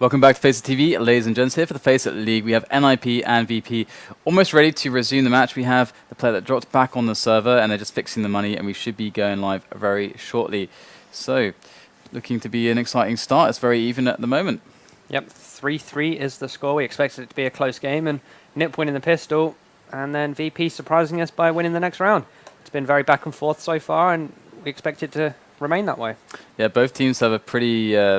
Welcome back to FACEIT TV, ladies and gents. Here for the FACEIT League, we have NIP and VP almost ready to resume the match. We have the player that dropped back on the server, and they're just fixing the money, and we should be going live very shortly. So, looking to be an exciting start. It's very even at the moment. Yep, 3-3 is the score. We expected it to be a close game, and NIP winning the pistol, and then VP surprising us by winning the next round. It's been very back and forth so far, and we expect it to remain that way. Yeah, both teams have a pretty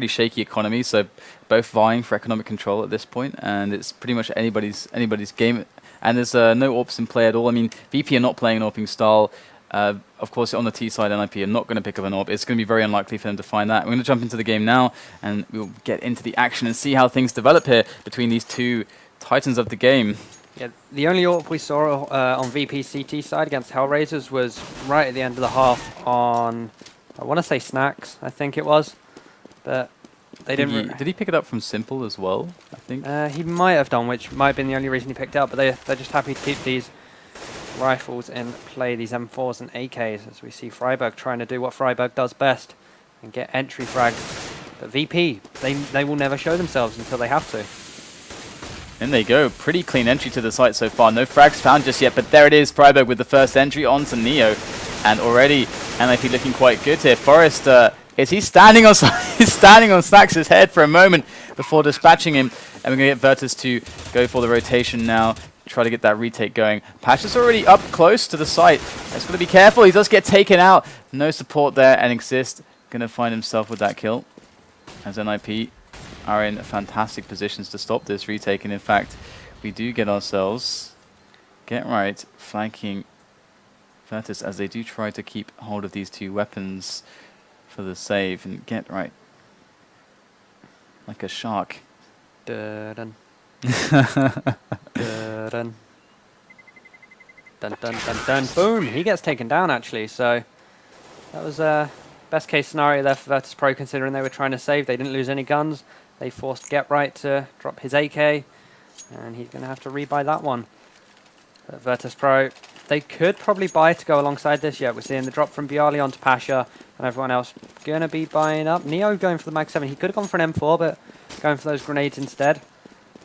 shaky economy, so both vying for economic control at this point, and it's pretty much anybody's game. And there's no AWPs in play at all. I mean, VP are not playing an AWPing style. Of course, on the T side, NIP are not going to pick up an AWP. It's going to be very unlikely for them to find that. We're going to jump into the game now, and we'll get into the action and see how things develop here between these two titans of the game. Yeah, the only AWP we saw on VP CT side against Hellraisers was right at the end of the half on, I want to say Snacks, I think it was. But they didn't. Did he pick it up from Simple as well? I think he might have done, which might have been the only reason he picked it up. But they're just happy to keep these rifles in play, these M4s and AKs, as we see friberg trying to do what friberg does best and get entry frags. But VP, they will never show themselves until they have to. In they go. Pretty clean entry to the site so far. No frags found just yet, but there it is. friberg with the first entry onto Neo, and already NIP looking quite good here. Forest. Is he standing on he's standing on Snax' head for a moment before dispatching him, and we're going to get Virtus to go for the rotation now, try to get that retake going. Pasha's already up close to the site. He's got to be careful. He does get taken out. No support there, and Exist going to find himself with that kill, as NIP are in fantastic positions to stop this retake. And in fact, we do get ourselves Get Right flanking Virtus as they do try to keep hold of these two weapons for the save, and Get Right like a shark. Dun dun. Dun dun dun dun. Boom! He gets taken down actually. So that was a best case scenario there for Virtus Pro, considering they were trying to save. They didn't lose any guns. They forced Get Right to drop his AK, and he's going to have to rebuy that one. But Virtus Pro, they could probably buy to go alongside this. Yeah, we're seeing the drop from Bialy onto Pasha, and everyone else going to be buying up. Neo going for the Mag 7. He could have gone for an M4, but going for those grenades instead.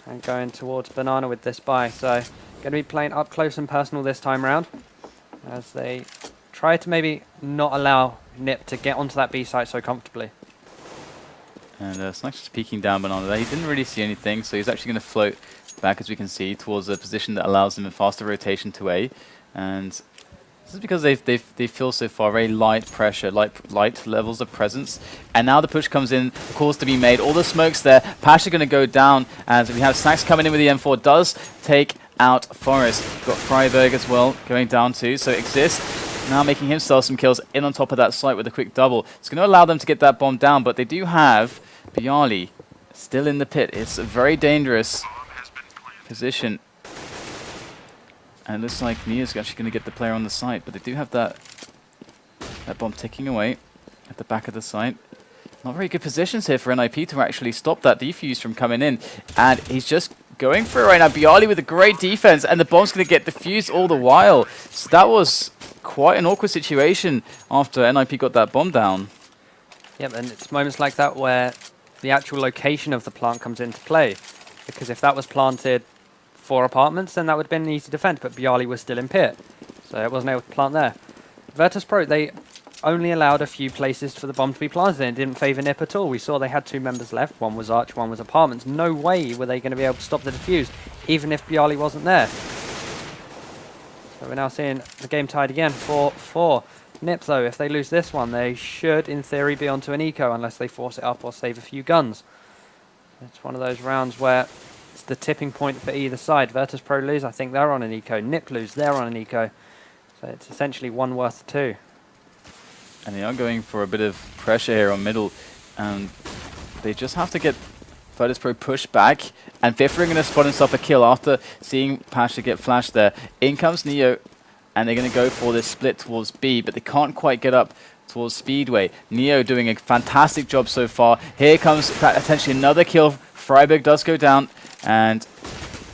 And going towards Banana with this buy. So going to be playing up close and personal this time round, as they try to maybe not allow NIP to get onto that B site so comfortably. And Snax just peeking down Banana there. He didn't really see anything, so he's actually going to float back, as we can see, towards a position that allows him a faster rotation to A. And this is because they feel so far very light pressure, light levels of presence. And now the push comes in, the calls to be made. All the smokes there. Pasha going to go down, as we have Snax coming in with the M4. Does take out Forest. Got friberg as well going down too. So Exist now making himself some kills in on top of that site with a quick double. It's going to allow them to get that bomb down, but they do have Bialy still in the pit. It's a very dangerous position. And it looks like Neo's actually going to get the player on the site, but they do have that bomb ticking away at the back of the site. Not very good positions here for NIP to actually stop that defuse from coming in. And he's just going for it right now. Bialy with a great defense, and the bomb's going to get defused all the while. So that was quite an awkward situation after NIP got that bomb down. Yep, and it's moments like that where the actual location of the plant comes into play. Because if that was planted for apartments, then that would have been an easy defense, but Bialy was still in pit, so it wasn't able to plant there. Virtus Pro, they only allowed a few places for the bomb to be planted in. It didn't favour NIP at all. We saw they had two members left. One was Arch, one was apartments. No way were they going to be able to stop the defuse, even if Bialy wasn't there. So we're now seeing the game tied again, 4-4. NIP, though, if they lose this one, they should, in theory, be onto an eco, unless they force it up or save a few guns. It's one of those rounds where it's the tipping point for either side. Virtus Pro lose, I think they're on an eco. NIP lose, they're on an eco. So it's essentially one worth two. And they are going for a bit of pressure here on middle. And they just have to get Virtus Pro pushed back. And Fifth are going to spot himself a kill after seeing Pasha get flashed there. In comes Neo, and they're going to go for this split towards B, but they can't quite get up towards Speedway. Neo doing a fantastic job so far. Here comes potentially another kill. friberg does go down, and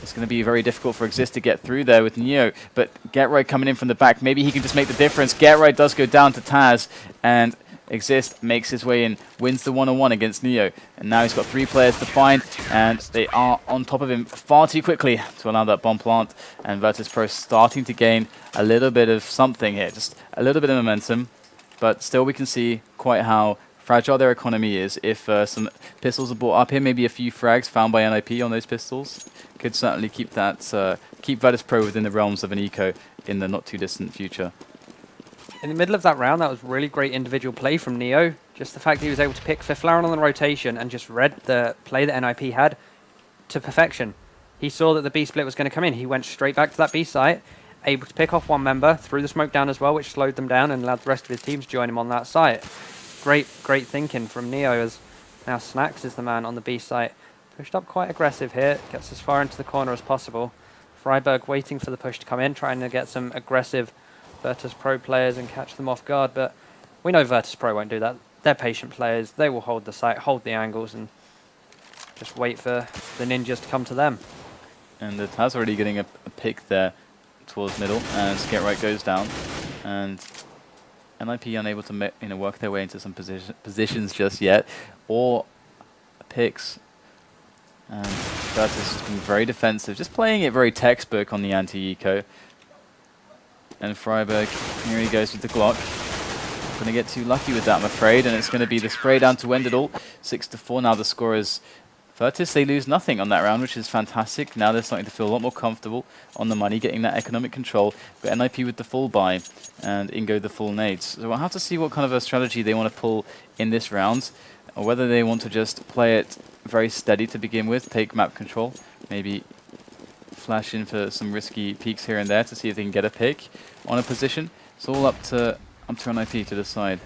it's going to be very difficult for Exist to get through there with Neo. But Get Right coming in from the back. Maybe he can just make the difference. Get Right does go down to Taz, and Exist makes his way in, wins the one-on-one against Neo, and now he's got 3 players to find, and they are on top of him far too quickly to allow that bomb plant. And Virtus.pro starting to gain a little bit of something here, just a little bit of momentum, but still we can see quite how fragile their economy is. If some pistols are brought up here, maybe a few frags found by NIP on those pistols could certainly keep that keep Virtus.pro within the realms of an eco in the not too distant future. In the middle of that round, that was really great individual play from Neo. Just the fact that he was able to pick Fiflaren on the rotation and just read the play that NIP had to perfection. He saw that the B split was going to come in. He went straight back to that B site, able to pick off one member, threw the smoke down as well, which slowed them down and allowed the rest of his team to join him on that site. Great thinking from Neo, as now Snax is the man on the B site. Pushed up quite aggressive here, gets as far into the corner as possible. Freiburg waiting for the push to come in, trying to get some aggressive Virtus.pro players and catch them off guard, but we know Virtus.pro won't do that. They're patient players. They will hold the site, hold the angles, and just wait for the ninjas to come to them. And the Taz already getting a pick there towards middle, and Get Right goes down, and NIP unable to work their way into some positions just yet, or picks. And Virtus has been very defensive, just playing it very textbook on the anti-eco. And Freiburg, here he goes with the Glock. Going to get too lucky with that, I'm afraid, and it's going to be the spray down to end it all. 6-4 now the score is. Virtus, they lose nothing on that round, which is fantastic. Now they're starting to feel a lot more comfortable on the money, getting that economic control. But NIP with the full buy and Ingo the full nades. So we'll have to see what kind of a strategy they want to pull in this round, or whether they want to just play it very steady to begin with, take map control, maybe flash in for some risky peeks here and there to see if they can get a pick on a position. It's all up to NIP to decide.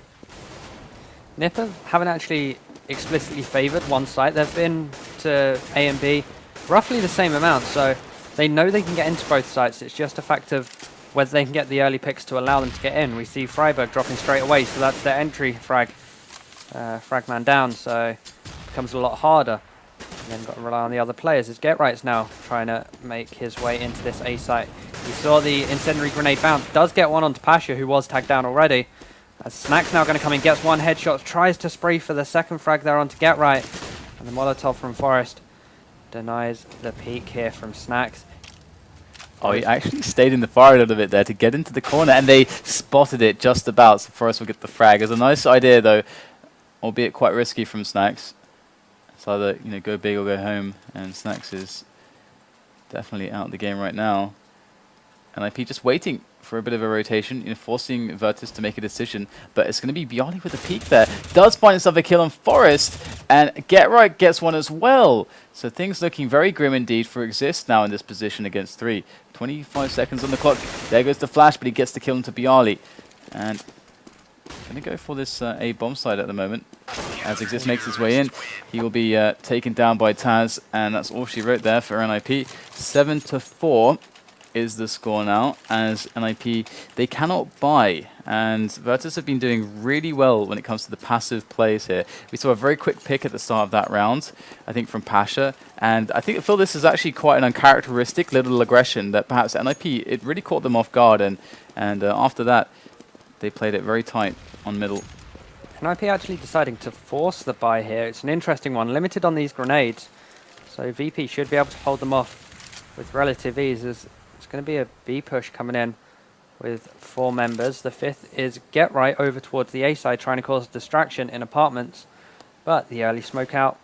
Nipper haven't actually explicitly favoured one site. They've been to A and B roughly the same amount, so they know they can get into both sites. It's just a fact of whether they can get the early picks to allow them to get in. We see Freiburg dropping straight away, so that's their entry fragman down, so it becomes a lot harder. And then got to rely on the other players. As Get Right's now trying to make his way into this A site. We saw the incendiary grenade bounce. Does get one onto Pasha, who was tagged down already. As Snax now going to come in, gets one headshot, tries to spray for the second frag there onto Get Right. And the Molotov from Forest denies the peek here from Snax. Oh, he actually stayed in the fire a little bit there to get into the corner, and they spotted it just about, so Forest will get the frag. It's a nice idea, though, albeit quite risky from Snax. It's either go big or go home, and Snax is definitely out of the game right now. NIP just waiting for a bit of a rotation, forcing Virtus to make a decision, but it's going to be Bjarly with the peek there. Does find himself a kill on Forest, and Get Right gets one as well. So things looking very grim indeed for Exist now in this position against 3. 25 seconds on the clock. There goes the flash, but he gets the kill into Bjarly. And going to go for this A bomb side at the moment. As Exist makes his way in, he will be taken down by Taz, and that's all she wrote there for NIP. 7-4 is the score now, as NIP, they cannot buy, and Virtus have been doing really well when it comes to the passive plays here. We saw a very quick pick at the start of that round, I think from Pasha, and I feel this is actually quite an uncharacteristic little aggression that perhaps NIP, it really caught them off guard, and after that, they played it very tight on middle. NIP actually deciding to force the buy here. It's an interesting one, limited on these grenades, so VP should be able to hold them off with relative ease. It's going to be a B push coming in with 4 members. The 5th is Get Right over towards the A side, trying to cause a distraction in apartments. But the early smoke out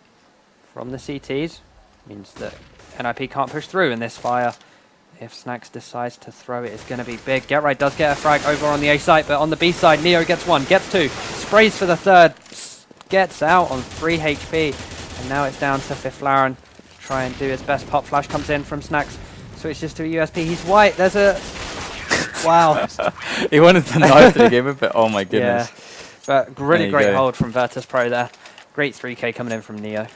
from the CTs means that NIP can't push through in this fire. If Snax decides to throw it, it's going to be big. Get Right does get a frag over on the A side, but on the B side, Neo gets 1, gets 2, sprays for the 3rd, gets out on 3 HP. And now it's down to Fiflaren to try and do his best. Pop flash comes in from Snax. Switches to a USP. He's white. There's a... Wow. He wanted to knife the game, but oh my goodness. Yeah. But really great hold from Virtus.pro there. Great 3K coming in from Neo.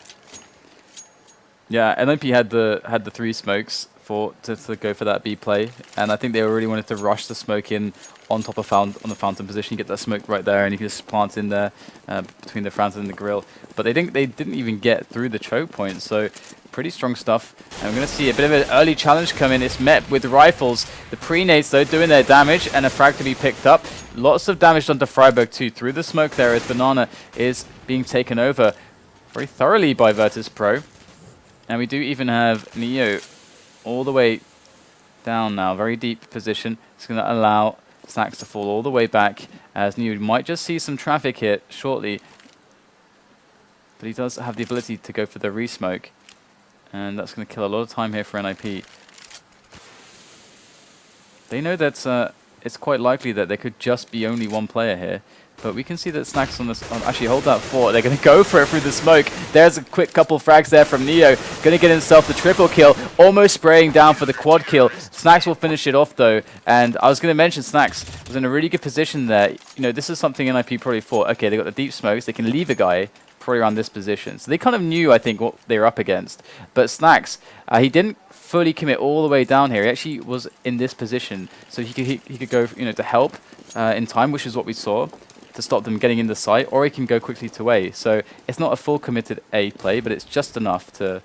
Yeah, NIP had the 3 smokes. to go for that B play, and I think they really wanted to rush the smoke in on top of on the fountain position. You get that smoke right there, and you can just plant in there between the fountain and the grill. But they didn't even get through the choke point, so pretty strong stuff. And we're going to see a bit of an early challenge come in. It's met with rifles. The pre-nades, though, doing their damage, and a frag to be picked up. Lots of damage done to friberg, too, through the smoke there as Banana is being taken over very thoroughly by Virtus Pro. And we do even have Neo all the way down now, very deep position. It's going to allow Snax to fall all the way back, as Neo might just see some traffic here shortly. But he does have the ability to go for the re-smoke, and that's going to kill a lot of time here for NIP. They know that it's quite likely that there could just be only one player here, but we can see that Snax on this... actually, hold that fort. They're going to go for it through the smoke. There's a quick couple frags there from Neo. Going to get himself the triple kill. Almost spraying down for the quad kill. Snax will finish it off, though. And I was going to mention Snax was in a really good position there. You know, this is something NIP probably thought, okay, they got the deep smokes. They can leave a guy probably around this position. So they kind of knew, I think, what they were up against. But Snax, he didn't fully commit all the way down here. He actually was in this position. So he could go, you know, to help in time, which is what we saw, to stop them getting in the site, or he can go quickly to A. So it's not a full committed A play, but it's just enough to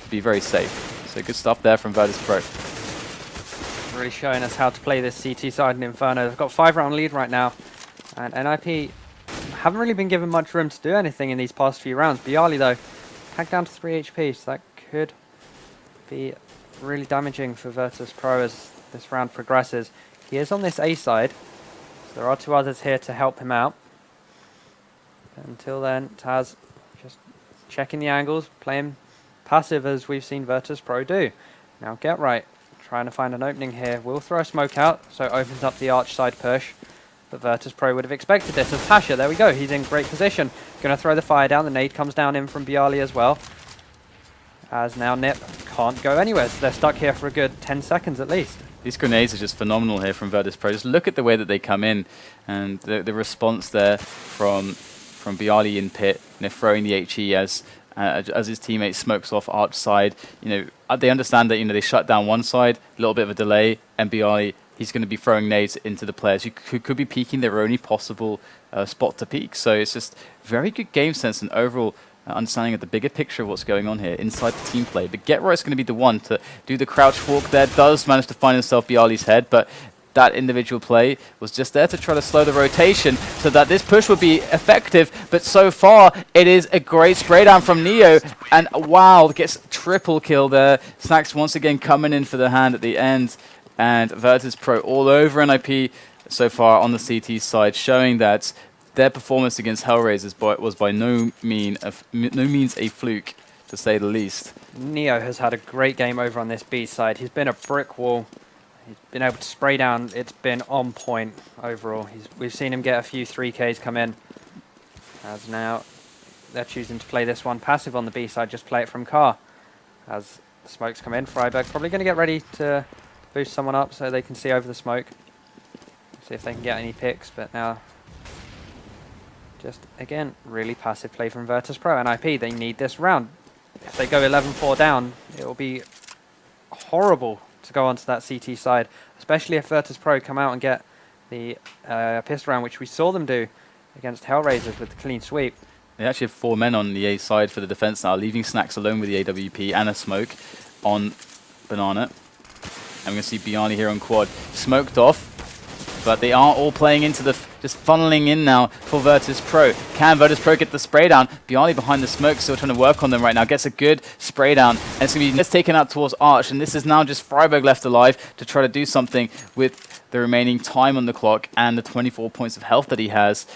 be very safe. So good stuff there from Virtus Pro. Really showing us how to play this CT side in Inferno. They've got 5-round lead right now, and NIP haven't really been given much room to do anything in these past few rounds. byali, though, tagged down to 3 HP, so that could be really damaging for Virtus Pro as this round progresses. He is on this A side. There are 2 others here to help him out. Until then, Taz just checking the angles, playing passive as we've seen Virtus Pro do. Now Get Right, trying to find an opening here. Will throw a smoke out, so it opens up the arch side push. But Virtus Pro would have expected this. As Pasha, there we go, he's in great position. Going to throw the fire down, the nade comes down in from byali as well. As now Nip can't go anywhere, so they're stuck here for a good 10 seconds at least. These grenades are just phenomenal here from Virtus Pro. Just look at the way that they come in, and the response there from byali in pit, you know, throwing the HE as his teammate smokes off arch side. You know, they understand that, you know, they shut down one side, a little bit of a delay, and byali, he's going to be throwing nades into the players who could be peeking their only possible spot to peek. So it's just very good game sense and overall understanding of the bigger picture of what's going on here inside the team play. But Get Right's going to be the one to do the crouch walk there. Does manage to find himself byali's head, but that individual play was just there to try to slow the rotation so that this push would be effective. But so far, it is a great spray down from Neo. And wow, gets triple kill there. Snax once again coming in for the hand at the end. And Virtus Pro all over NIP so far on the CT side, showing that their performance against Hellraisers was by no means a fluke, to say the least. Neo has had a great game over on this B side. He's been a brick wall. He's been able to spray down. It's been on point overall. We've seen him get a few 3Ks come in. As now they're choosing to play this one passive on the B side, just play it from car. As the smokes come in, friberg probably going to get ready to boost someone up so they can see over the smoke. See if they can get any picks, but now just, again, really passive play from Virtus Pro. NIP, they need this round. If they go 11-4 down, it will be horrible to go onto that CT side, especially if Virtus Pro come out and get the pistol round, which we saw them do against Hellraisers with the clean sweep. They actually have 4 men on the A side for the defense now, leaving Snax alone with the AWP and a smoke on Banana. And we're going to see byali here on quad. Smoked off. But they are all playing into the, just funneling in now for Virtus Pro. Can Virtus Pro get the spray down? byali behind the smoke, still trying to work on them right now. Gets a good spray down. And it's going to be just taken out towards Arch. And this is now just friberg left alive to try to do something with the remaining time on the clock and the 24 points of health that he has.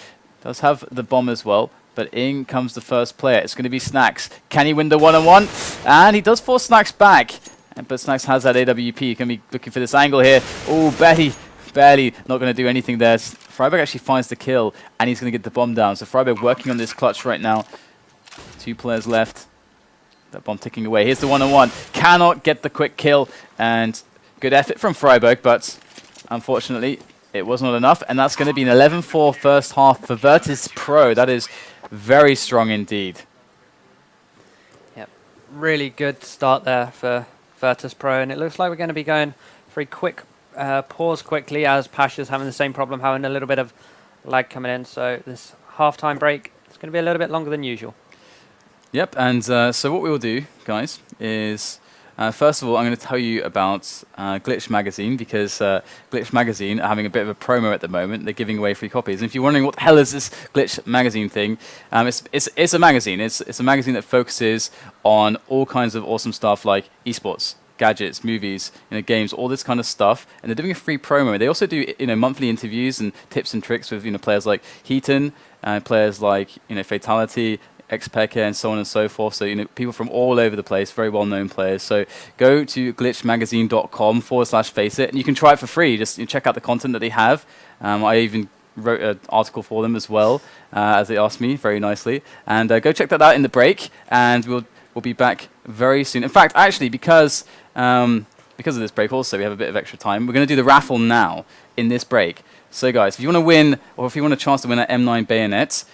Does have the bomb as well. But in comes the first player. It's going to be Snax. Can he win the one-on-one? And he does force Snax back. But Snax has that AWP. He can be looking for this angle here. Oh, barely not going to do anything there. friberg actually finds the kill, and he's going to get the bomb down. So friberg working on this clutch right now. 2 players left. That bomb ticking away. Here's the one-on-one. Cannot get the quick kill, and good effort from friberg, but unfortunately, it was not enough. And that's going to be an 11-4 first half for Virtus Pro. That is very strong indeed. Yep, really good start there for Virtus Pro, and it looks like we're going to be going for a quick pause quickly, as Pasha's having the same problem, having a little bit of lag coming in. So this half-time break is going to be a little bit longer than usual. Yep, and so what we will do, guys, is first of all, I'm going to tell you about Glitch Magazine, because Glitch Magazine are having a bit of a promo at the moment. They're giving away free copies. And if you're wondering what the hell is this Glitch Magazine thing, it's a magazine. It's a magazine that focuses on all kinds of awesome stuff like esports, gadgets, movies, games, all this kind of stuff. And they're doing a free promo. They also do monthly interviews and tips and tricks with players like Heaton, players like Fatality, Xpeka, and so on and so forth. So people from all over the place, very well-known players. So go to glitchmagazine.com/faceit, and you can try it for free. Just check out the content that they have. I even wrote an article for them as well, as they asked me very nicely. And go check that out in the break, and we'll be back very soon. In fact, actually, because of this break also, we have a bit of extra time. We're going to do the raffle now in this break. So guys, if you want to win, or if you want a chance to win an M9 bayonet,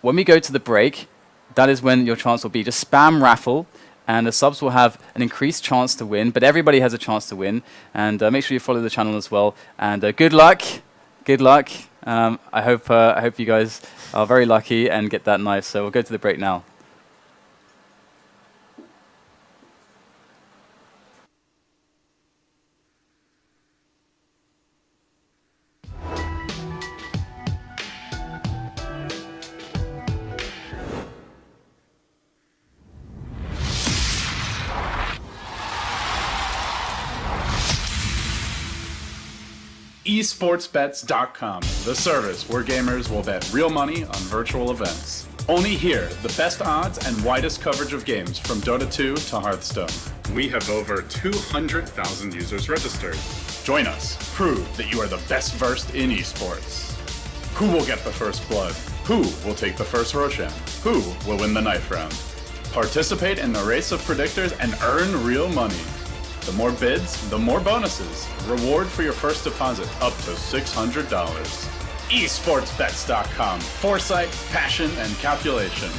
when we go to the break, that is when your chance will be. Just spam raffle, and the subs will have an increased chance to win, but everybody has a chance to win. And make sure you follow the channel as well. And good luck. Good luck. I hope you guys are very lucky and get that knife. So we'll go to the break now. esportsbets.com, the service where gamers will bet real money on virtual events. Only here, the best odds and widest coverage of games from Dota 2 to Hearthstone. We have over 200,000 users registered. Join us. Prove that you are the best versed in esports. Who will get the first blood? Who will take the first Roshan? Who will win the knife round? Participate in the race of predictors and earn real money. The more bids, the more bonuses. Reward for your first deposit up to $600. esportsbets.com. Foresight, passion, and calculation.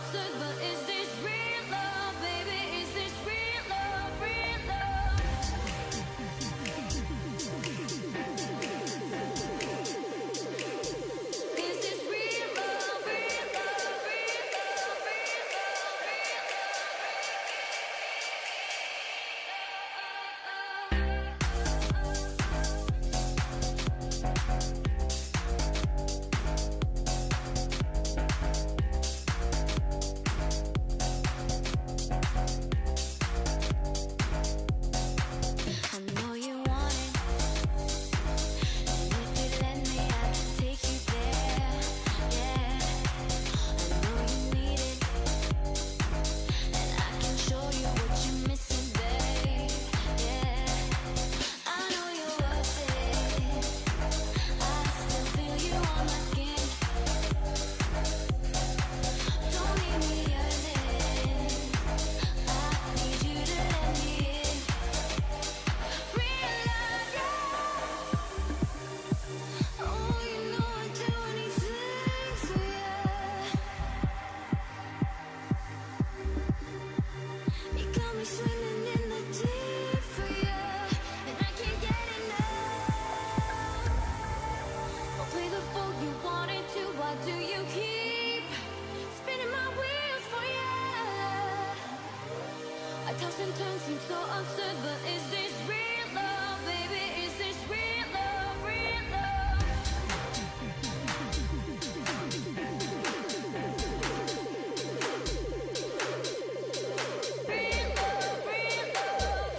absurd, but is this real love, baby? Is this real love, real love? Is this real love, real love, real love, real love, real I know you want it, and if you let me, I can take you there. Yeah, I know you need it, and I can show you what you're missing, babe. Yeah, I know you're worth it. I still feel you on my skin. Don't leave me yearning. I need you to let me in. Real love, yeah. Oh, you know I'd do anything for you. You got me swimming in the deep for you, and I can't get enough. I'll play the fool you wanted to. Why do you keep spinning my wheels for you? I toss and turn, seems so absurd, but is this real love, baby? Is this real love, real love? Real love, real love.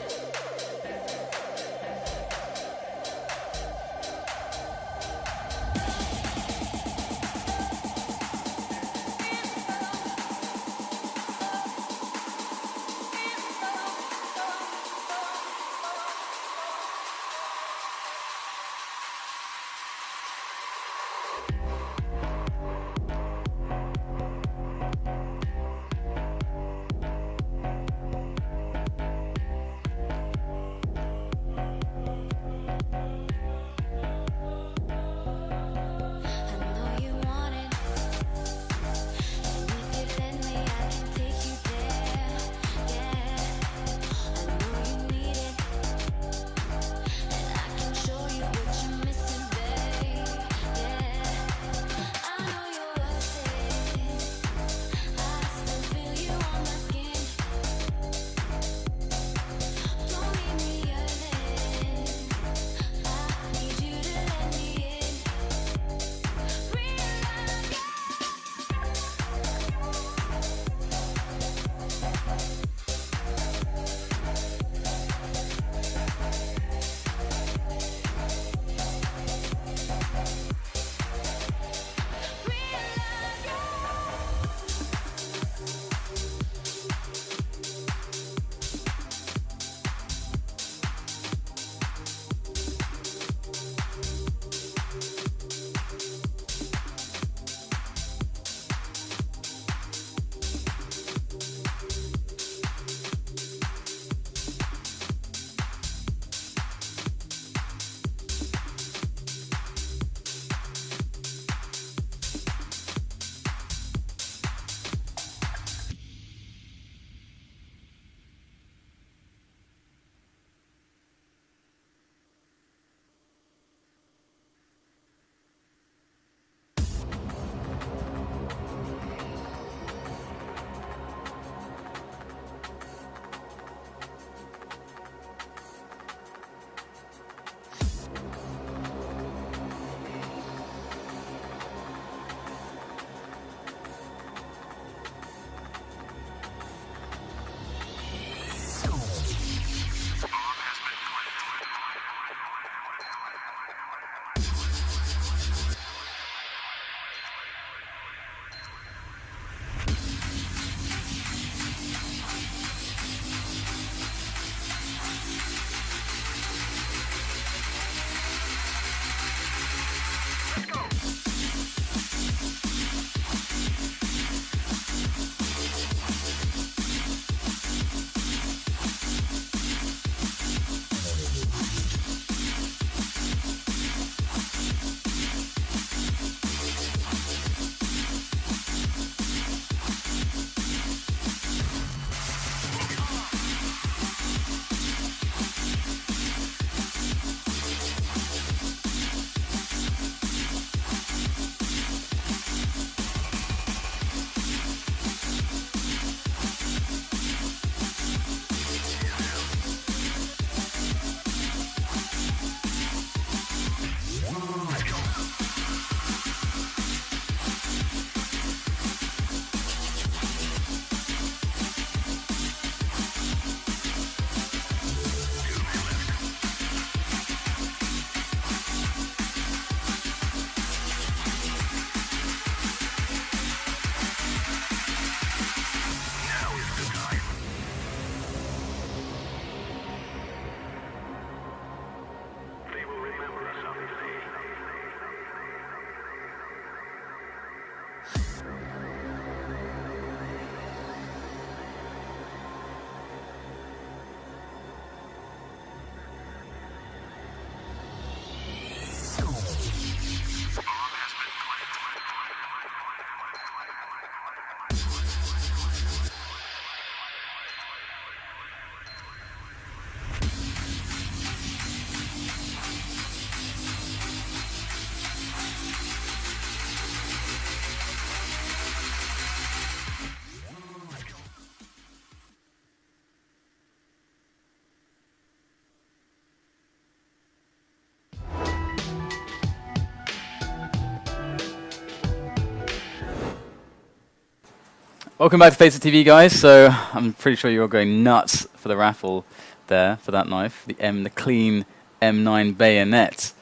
Welcome back to Face of TV, guys. So I'm pretty sure you're all going nuts for the raffle there for that knife, the clean M9 bayonet,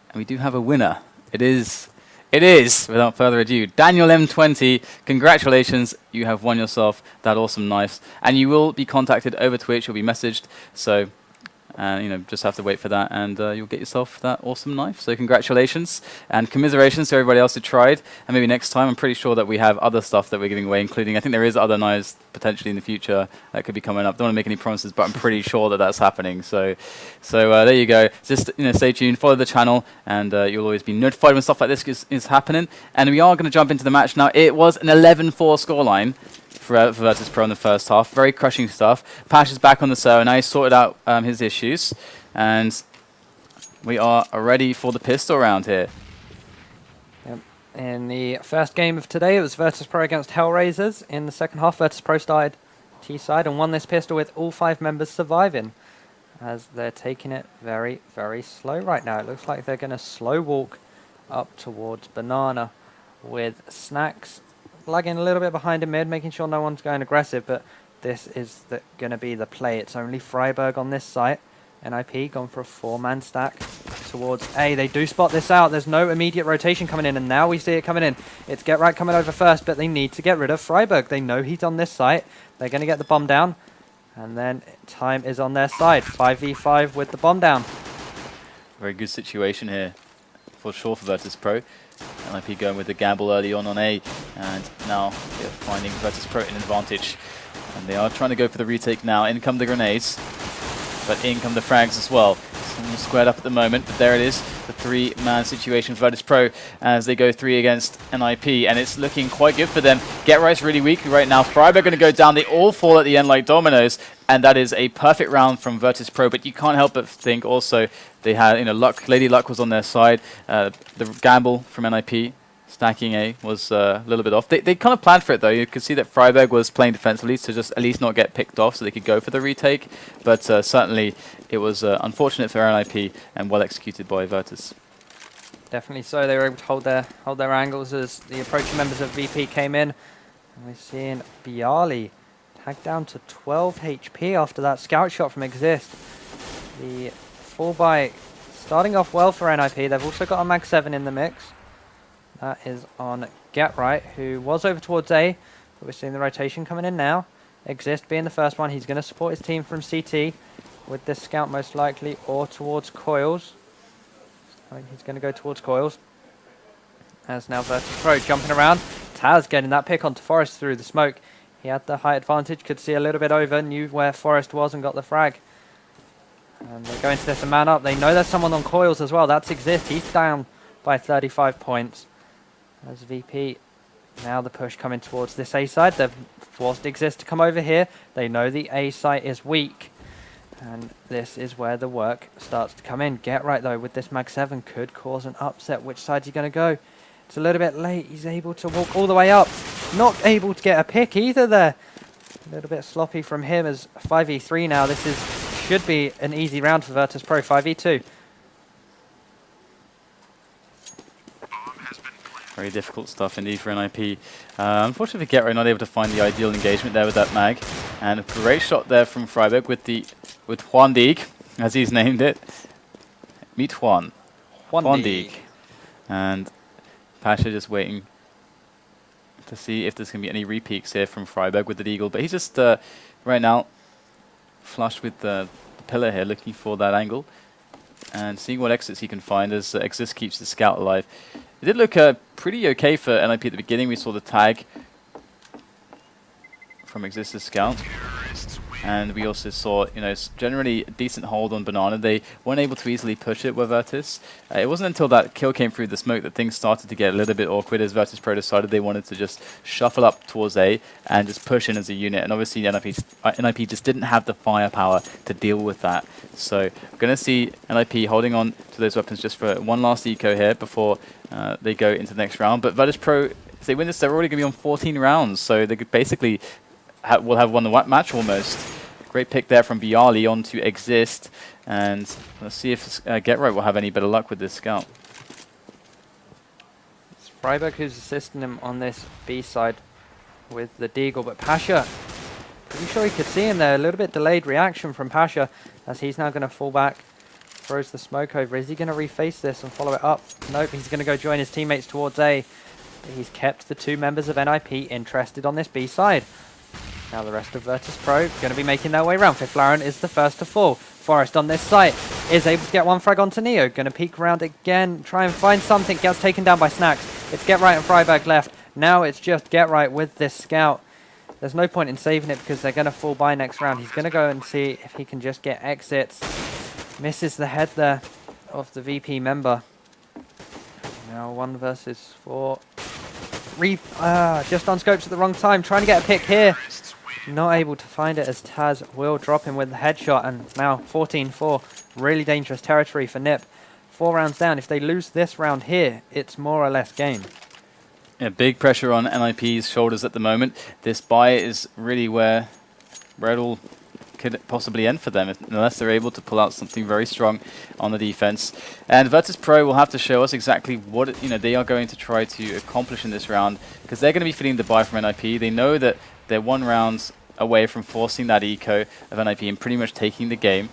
and we do have a winner. It is, without further ado, Daniel M20. Congratulations, you have won yourself that awesome knife, and you will be contacted over Twitch. You'll be messaged, so just have to wait for that, and you'll get yourself that awesome knife. So congratulations and commiserations to everybody else who tried. And maybe next time, I'm pretty sure that we have other stuff that we're giving away, including I think there is other knives potentially in the future that could be coming up. Don't want to make any promises, but I'm pretty sure that that's happening. So there you go. Just stay tuned, follow the channel, and you'll always be notified when stuff like this is happening. And we are going to jump into the match now. It was an 11-4 scoreline for Virtus Pro in the first half. Very crushing stuff. Pash is back on the server now. He's sorted out his issues. And we are ready for the pistol round here. Yep. In the first game of today, it was Virtus Pro against Hellraisers. In the second half, Virtus Pro started T-side and won this pistol with all 5 members surviving, as they're taking it very, very slow right now. It looks like they're going to slow walk up towards Banana, with Snacks lagging a little bit behind in mid, making sure no one's going aggressive, but this is going to be the play. It's only Freiburg on this site. NIP gone for a 4-man stack towards A. They do spot this out. There's no immediate rotation coming in, and now we see it coming in. It's Get Right coming over first, but they need to get rid of Freiburg. They know he's on this site. They're going to get the bomb down, and then time is on their side. 5v5 with the bomb down. Very good situation here for sure for Virtus Pro. NIP going with the gamble early on A, and now they're finding Virtus Pro an advantage. And they are trying to go for the retake now. In come the grenades, but in come the frags as well. Someone squared up at the moment, but there it is. The 3-man situation for Virtus Pro as they go 3 against NIP, and it's looking quite good for them. Get Right's really weak right now. Freiburg going to go down. They all fall at the end like dominoes, and that is a perfect round from Virtus Pro, but you can't help but think also they had, Luck, Lady Luck was on their side. The gamble from NIP, stacking A, was a little bit off. They kind of planned for it though. You could see that Freiburg was playing defensively to just at least not get picked off so they could go for the retake, but certainly it was unfortunate for NIP and well executed by Virtus. Definitely so. They were able to hold their angles as the approaching members of VP came in. And we're seeing Bialy tagged down to 12 HP after that scout shot from Exist. The 4x starting off well for NIP. They've also got a Mag 7 in the mix. That is on Get Right, who was over towards A, but we're seeing the rotation coming in now. Exist being the first one. He's going to support his team from CT with this scout most likely, or towards Coils. I think he's going to go towards Coils. As now Virtus Pro jumping around. Taz getting that pick onto Forest through the smoke. He had the height advantage, could see a little bit over, knew where Forest was and got the frag. And they're going to this a man up. They know there's someone on Coils as well. That's Exist. He's down by 35 points. As VP, now the push coming towards this A side. They've forced Exist to come over here. They know the A site is weak. And this is where the work starts to come in. Get Right though with this Mag 7 could cause an upset. Which side's he going to go? It's a little bit late. He's able to walk all the way up. Not able to get a pick either there. A little bit sloppy from him as 5v3 now. This should be an easy round for Virtus Pro. 5v2. Very difficult stuff indeed for NIP. Unfortunately, Get Right not able to find the ideal engagement there with that mag. And a great shot there from Freiburg with Juan Dieg, as he's named it. Meet Juan. Juan Dieg. And Pasha just waiting to see if there's going to be any repeats here from Freiburg with the Deagle. But he's just, right now, flush with the pillar here, looking for that angle. And seeing what exits he can find as Exist keeps the scout alive. It did look pretty okay for NIP at the beginning. We saw the tag from Exist's scout. And we also saw, generally a decent hold on Banana. They weren't able to easily push it with Virtus. It wasn't until that kill came through the smoke that things started to get a little bit awkward as Virtus Pro decided they wanted to just shuffle up towards A and just push in as a unit. And obviously NIP just didn't have the firepower to deal with that. So we're going to see NIP holding on to those weapons just for one last eco here before they go into the next round. But Virtus Pro, if they win this, they're already going to be on 14 rounds. So they could basically will have won the match almost. Great pick there from Bialy onto Exist. And let's see if Get Right will have any better luck with this scout. It's Freiburg who's assisting him on this B side. with the Deagle, but Pasha, pretty sure he could see him there. A little bit delayed reaction from Pasha as he's now going to fall back, throws the smoke over. Is he going to reface this and follow it up? Nope, he's going to go join his teammates towards A. But he's kept the two members of NIP interested on this B side. Now the rest of Virtus Pro going to be making their way around. Fifth Laren is the first to fall. Forest on this site is able to get one frag onto Neo. Going to peek around again, try and find something. Gets taken down by Snacks. It's Get Right and Freiberg left. Now it's just Get Right with this scout. There's no point in saving it because they're going to fall by next round. He's going to go and see if he can just get exits. Misses the head there of the VP member. Now 1 versus 4. Just on scopes at the wrong time. Trying to get a pick here. Not able to find it as Taz will drop him with the headshot. And now 14-4. Really dangerous territory for NiP. 4 rounds down. If they lose this round here, it's more or less game. Yeah, big pressure on NIP's shoulders at the moment. This buy is really where it all could possibly end for them, unless they're able to pull out something very strong on the defense. And Virtus Pro will have to show us exactly what they are going to try to accomplish in this round, because they're going to be feeling the buy from NIP. They know that they're 1 round away from forcing that eco of NIP and pretty much taking the game.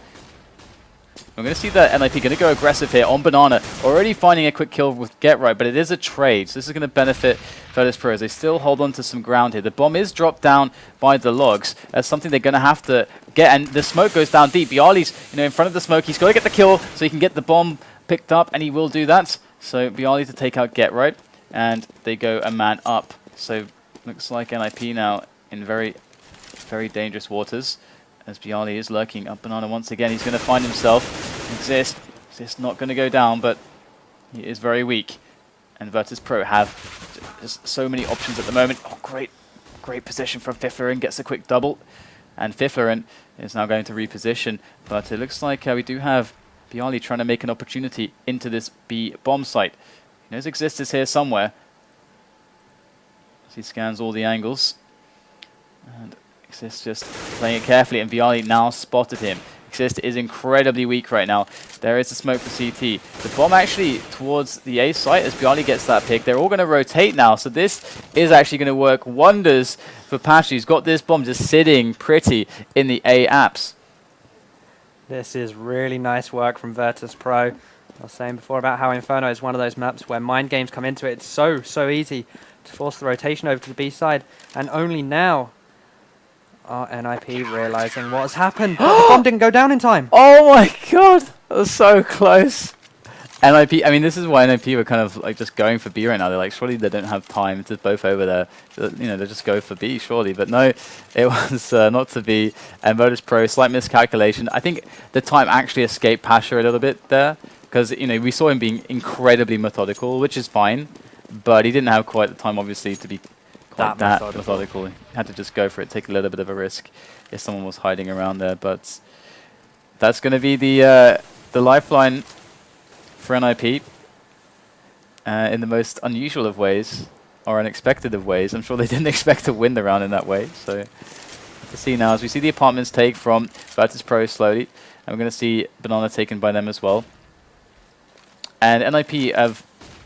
We're going to see that NIP going to go aggressive here on Banana, already finding a quick kill with Get Right, but it is a trade, so this is going to benefit Virtus Pro as they still hold on to some ground here. The bomb is dropped down by the logs. That's something they're going to have to get, and the smoke goes down deep. Bialy's in front of the smoke. He's got to get the kill so he can get the bomb picked up, and he will do that. So Bialy to take out Get Right, and they go a man up. So looks like NIP now in very, very dangerous waters, as Bialy is lurking up Banana once again. He's going to find himself. Exist not going to go down, but he is very weak. And Virtus Pro have just so many options at the moment. Oh, great position from Fifth Laren. Gets a quick double. And Fifth Laren is now going to reposition. But it looks like we do have Bialy trying to make an opportunity into this B bomb site. He knows Exist is here somewhere, as he scans all the angles. And Exist just playing it carefully, and Bialy now spotted him. Exist is incredibly weak right now. There is the smoke for CT. The bomb actually towards the A site as Bialy gets that pick. They're all going to rotate now, so this is actually going to work wonders for Pasha. He's got this bomb just sitting pretty in the A apps. This is really nice work from Virtus Pro. I was saying before about how Inferno is one of those maps where mind games come into it. It's so easy to force the rotation over to the B side, and only now are NIP realizing what has happened. The bomb didn't go down in time. Oh my god, that was so close. NIP, I mean, this is why NIP were kind of like just going for B right now. They're like, surely they don't have time to both over there. They just go for B, surely. But no, it was not to be. And Virtus Pro, slight miscalculation. I think the time actually escaped Pasha a little bit there, because we saw him being incredibly methodical, which is fine, but he didn't have quite the time, obviously, to be quite that methodical. He had to just go for it, take a little bit of a risk if someone was hiding around there. But that's going to be the lifeline for NIP in the most unusual of ways, or unexpected of ways. I'm sure they didn't expect to win the round in that way. So to see now, as we see the apartments take from Virtus Pro slowly, and we're going to see Banana taken by them as well. And NIP have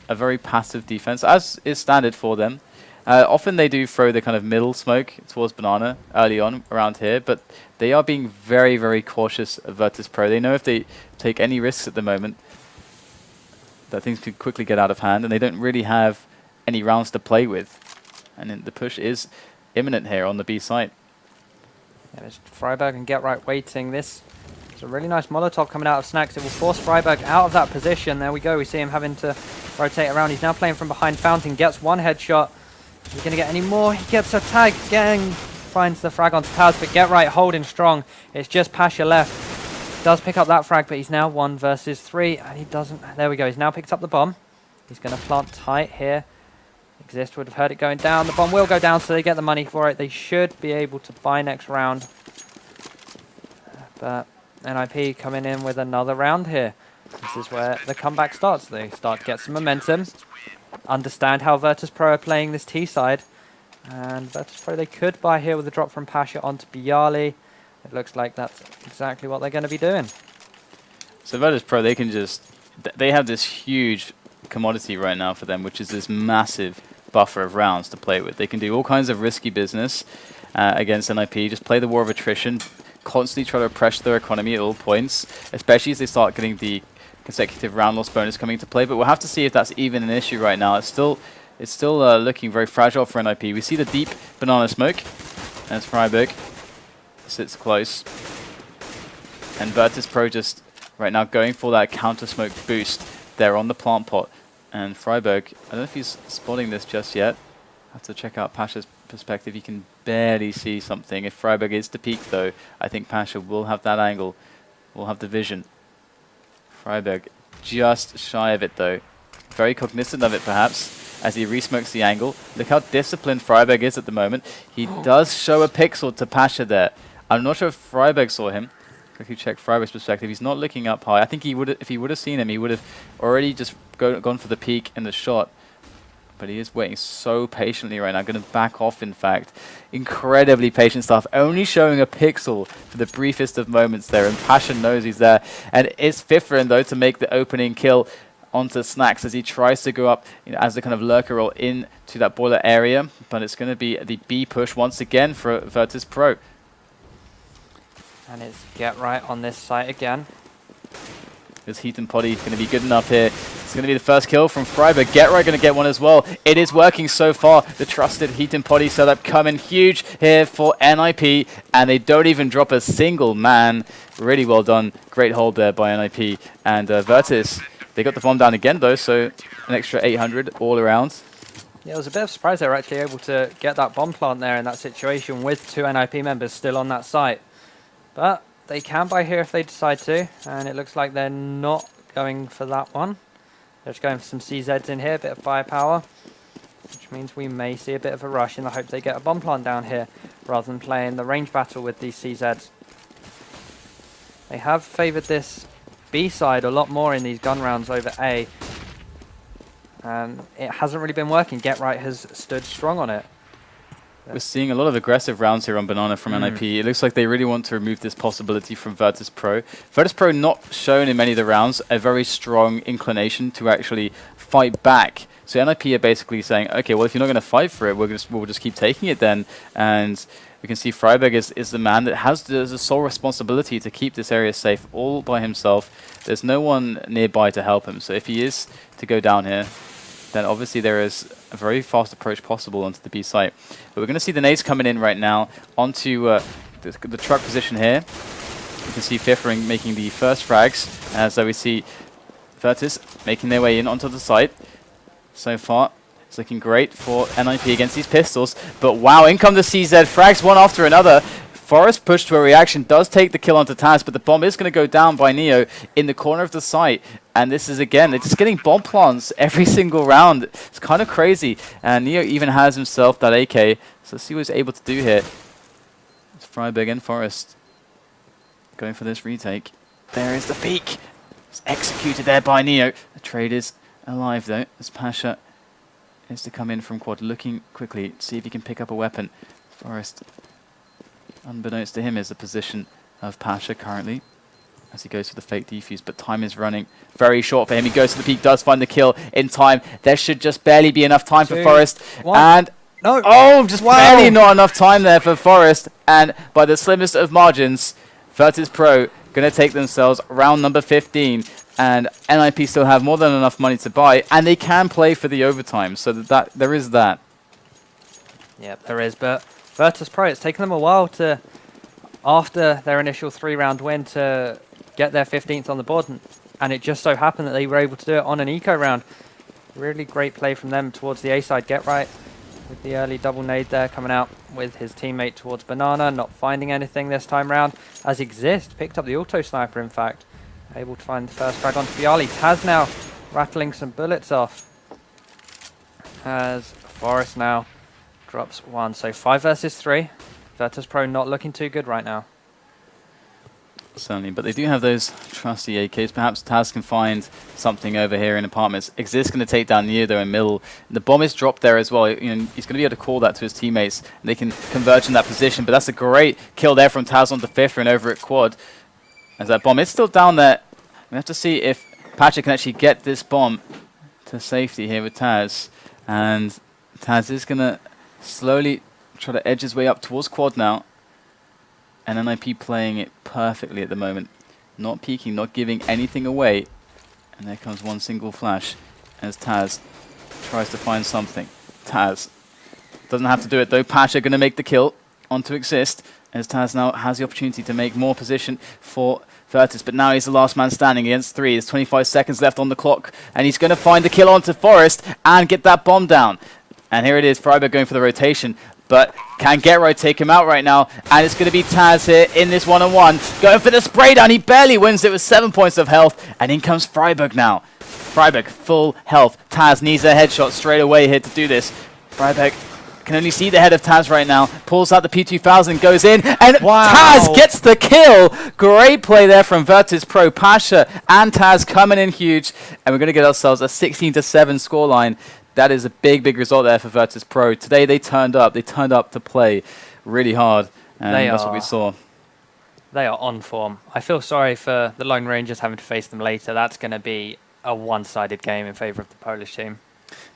a very passive defense, as is standard for them. Often they do throw the kind of middle smoke towards Banana early on around here, but they are being very, very cautious of Virtus Pro. They know if they take any risks at the moment, that things could quickly get out of hand, and they don't really have any rounds to play with. And then the push is imminent here on the B site. Yeah, there's Freiberg and Get Right waiting. This is a really nice Molotov coming out of Snacks. It will force Freiberg out of that position. There we go. We see him having to rotate around. He's now playing from behind Fountain. Gets one headshot. Is he going to get any more? He gets a tag. Finds the frag onto Taz, but Get Right holding strong. It's just Pasha left. Does pick up that frag, but he's now 1 versus 3, and he doesn't. There we go. He's now picked up the bomb. He's going to plant tight here. Exist would have heard it going down. The bomb will go down, so they get the money for it. They should be able to buy next round. But NIP coming in with another round here. This is where the comeback starts. They start to get some momentum. Understand how Virtus Pro are playing this T side. And Virtus Pro, they could buy here with a drop from Pasha onto Bialy. It looks like that's exactly what they're going to be doing. So Virtus Pro, they can just... They have this huge commodity right now for them, which is this massive buffer of rounds to play with. They can do all kinds of risky business against NIP, just play the war of attrition, constantly try to pressure their economy at all points, especially as they start getting the consecutive round loss bonus coming into play. But we'll have to see if that's even an issue right now. It's still looking very fragile for NIP. We see the deep banana smoke as Freiburg sits close. And Virtus Pro just right now going for that counter smoke boost there on the plant pot. And Freiburg, I don't know if he's spotting this just yet. Have to check out Pasha's perspective. You can barely see something. If Freiburg is to peek though, I think Pasha will have that angle, will have the vision. Freiburg just shy of it though. Very cognizant of it perhaps, as he resmokes the angle. Look how disciplined Freiburg is at the moment. He does show a pixel to Pasha there. I'm not sure if Freiburg saw him. Quickly check Freiburg's perspective. He's not looking up high. I think he would, if he would have seen him, he would have already just gone for the peek and the shot. But he is waiting so patiently right now. Going to back off, in fact. Incredibly patient stuff. Only showing a pixel for the briefest of moments there. And Pasha knows he's there. And it's Fifrin, though, to make the opening kill onto Snax as he tries to go up, you know, as the kind of lurker roll into that boiler area. But it's going to be the B push once again for Virtus Pro. And it's Get Right on this site again. Is Heat and Poddy going to be good enough here? It's going to be the first kill from Freiburg. Get Right going to get one as well. It is working so far. The trusted Heat and Poddy setup coming huge here for NIP. And they don't even drop a single man. Really well done. Great hold there by NIP. And Virtus, they got the bomb down again though. So an extra 800 all around. Yeah, it was a bit of a surprise they were actually able to get that bomb plant there in that situation with 2 NIP members still on that site. But they can buy here if they decide to, and it looks like they're not going for that one. They're just going for some CZs in here, a bit of firepower, which means we may see a bit of a rush in the hope they get a bomb plant down here, rather than playing the range battle with these CZs. They have favoured this B side a lot more in these gun rounds over A, and it hasn't really been working. Get Right has stood strong on it. We're seeing a lot of aggressive rounds here on Banana from NIP. It looks like they really want to remove this possibility from Virtus Pro. Virtus Pro not shown in many of the rounds a very strong inclination to actually fight back. So NIP are basically saying, okay, well, if you're not going to fight for it, we'll just keep taking it then. And we can see Freiburg is the man that has the sole responsibility to keep this area safe all by himself. There's no one nearby to help him. So if he is to go down here, then obviously there is a very fast approach possible onto the B site. But we're going to see the nades coming in right now onto the truck position here. You can see Fifring making the first frags, as we see Virtus making their way in onto the site. So far, it's looking great for NIP against these pistols. But wow, in come the CZ frags one after another. Forest push to a reaction does take the kill onto Taz, but the bomb is going to go down by Neo in the corner of the site. And this is, again, they're just getting bomb plants every single round. It's kind of crazy. And Neo even has himself that AK. So let's see what he's able to do here. It's Freiburg and Forest going for this retake. There is the peak. It's executed there by Neo. The trade is alive, though, as Pasha is to come in from quad, looking quickly, see if he can pick up a weapon. Forest, unbeknownst to him, is the position of Pasha currently as he goes for the fake defuse, but time is running very short for him. He goes to the peak, does find the kill in time. There should just barely be enough time for Forest. And no. Oh, just barely not enough time there for Forest. And by the slimmest of margins, Virtus Pro going to take themselves round number 15. And NIP still have more than enough money to buy, and they can play for the overtime. So that there is that. Yep, there is. But Virtus Pro, it's taken them a while to, after their initial 3-round win, to get their 15th on the board, and it just so happened that they were able to do it on an eco round. Really great play from them towards the A side. Get Right with the early double nade there, coming out with his teammate towards Banana, not finding anything this time round. As Exist picked up the auto sniper, in fact, able to find the first frag onto Bialy. Taz now rattling some bullets off as Forest now drops 1. So 5 versus 3. Virtus Pro not looking too good right now. Certainly, but they do have those trusty AKs. Perhaps Taz can find something over here in apartments. Exist going to take down Neo though in middle. The bomb is dropped there as well. You know, he's going to be able to call that to his teammates, and they can converge in that position. But that's a great kill there from Taz onto Fifth and over at quad. As that bomb is still down there. We have to see if Patrick can actually get this bomb to safety here with Taz. And Taz is going to slowly try to edge his way up towards quad now. And NIP playing it perfectly at the moment. Not peeking, not giving anything away. And there comes one single flash as Taz tries to find something. Taz doesn't have to do it though. Pasha going to make the kill onto Exist. As Taz now has the opportunity to make more position for Virtus, but now he's the last man standing against 3. There's 25 seconds left on the clock, and he's going to find the kill onto Forest and get that bomb down. And here it is, Freiburg going for the rotation, but can Getroid take him out right now? And it's going to be Taz here in this one-on-one, going for the spray down. He barely wins it with 7 points of health, and in comes Freiburg now. Freiburg, full health. Taz needs a headshot straight away here to do this. Freiburg can only see the head of Taz right now. Pulls out the P2000, goes in, and Wow. Taz gets the kill. Great play there from Virtus Pro. Pasha and Taz coming in huge, and we're going to get ourselves a 16-7 scoreline. That is a big, big result there for Virtus Pro. Today they turned up. They turned up to play really hard, and that's what we saw. They are on form. I feel sorry for the Lone Rangers having to face them later. That's going to be a one-sided game in favour of the Polish team.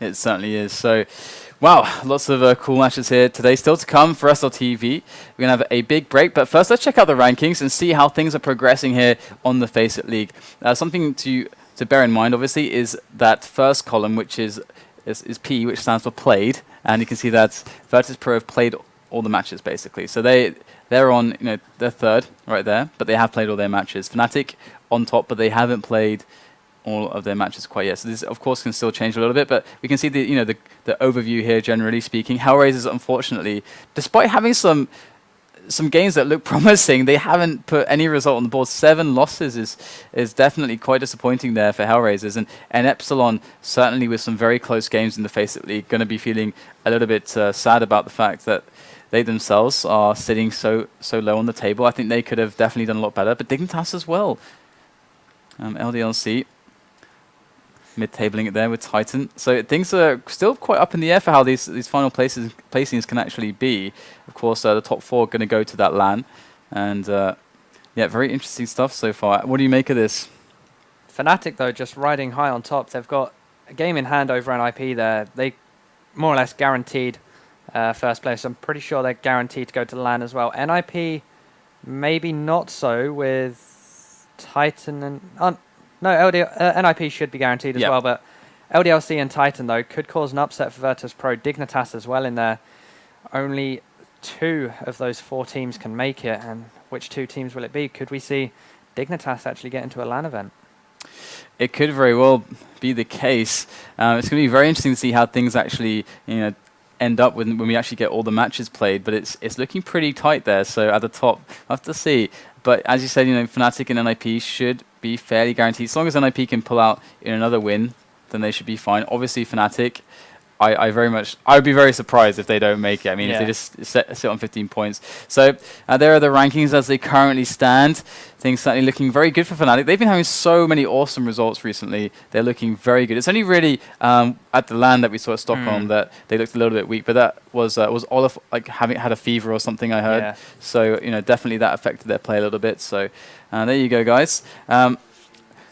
It certainly is. So, wow, lots of cool matches here today. Still to come for SLTV. We're going to have a big break, but first let's check out the rankings and see how things are progressing here on the FACEIT League. Something to bear in mind, obviously, is that first column, which is P, which stands for played, and you can see that Virtus Pro have played all the matches, basically. So they're on, they're third right there, but they have played all their matches. Fnatic on top, but they haven't played all of their matches quite yet. So this, of course, can still change a little bit, but we can see the overview here, generally speaking. Hellraisers, unfortunately, despite having some games that look promising, they haven't put any result on the board. 7 losses is definitely quite disappointing there for Hellraisers, and Epsilon, certainly with some very close games in the FACEIT League, going to be feeling a little bit sad about the fact that they themselves are sitting so low on the table. I think they could have definitely done a lot better, but Dignitas as well. LDLC mid-tabling it there with Titan. So things are still quite up in the air for how these final placings can actually be. Of course, the top 4 are going to go to that LAN. And yeah, very interesting stuff so far. What do you make of this? Fnatic, though, just riding high on top. They've got a game in hand over NIP there. They more or less guaranteed first place. I'm pretty sure they're guaranteed to go to the LAN as well. NIP, maybe not so with Titan and... no, NIP should be guaranteed as well, but LDLC and Titan, though, could cause an upset for Virtus Pro. Dignitas as well in there. Only 2 of those 4 teams can make it, and which 2 teams will it be? Could we see Dignitas actually get into a LAN event? It could very well be the case. It's going to be very interesting to see how things actually end up when we actually get all the matches played, but it's looking pretty tight there, so at the top, we'll have to see. But as you said, Fnatic and NIP should be fairly guaranteed. As long as NIP can pull out in another win, then they should be fine. Obviously, Fnatic, I would be very surprised if they don't make it. I mean, if they just sit on 15 points. So there are the rankings as they currently stand. Things certainly looking very good for Fnatic. They've been having so many awesome results recently. They're looking very good. It's only really at the LAN that we saw at Stockholm that they looked a little bit weak, but that was Olaf having had a fever or something, I heard. Yeah. So definitely that affected their play a little bit. So there you go, guys.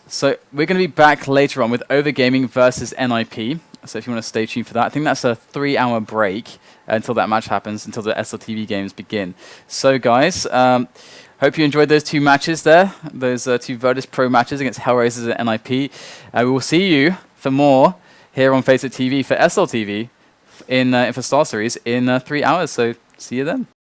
So we're going to be back later on with Overgaming versus NIP. So if you want to stay tuned for that, I think that's a 3-hour break until that match happens, until the SLTV games begin. So guys, hope you enjoyed those 2 matches there, those 2 Virtus Pro matches against Hellraisers and NIP. We will see you for more here on FACEIT TV for SLTV for Star Series in 3 hours. So see you then.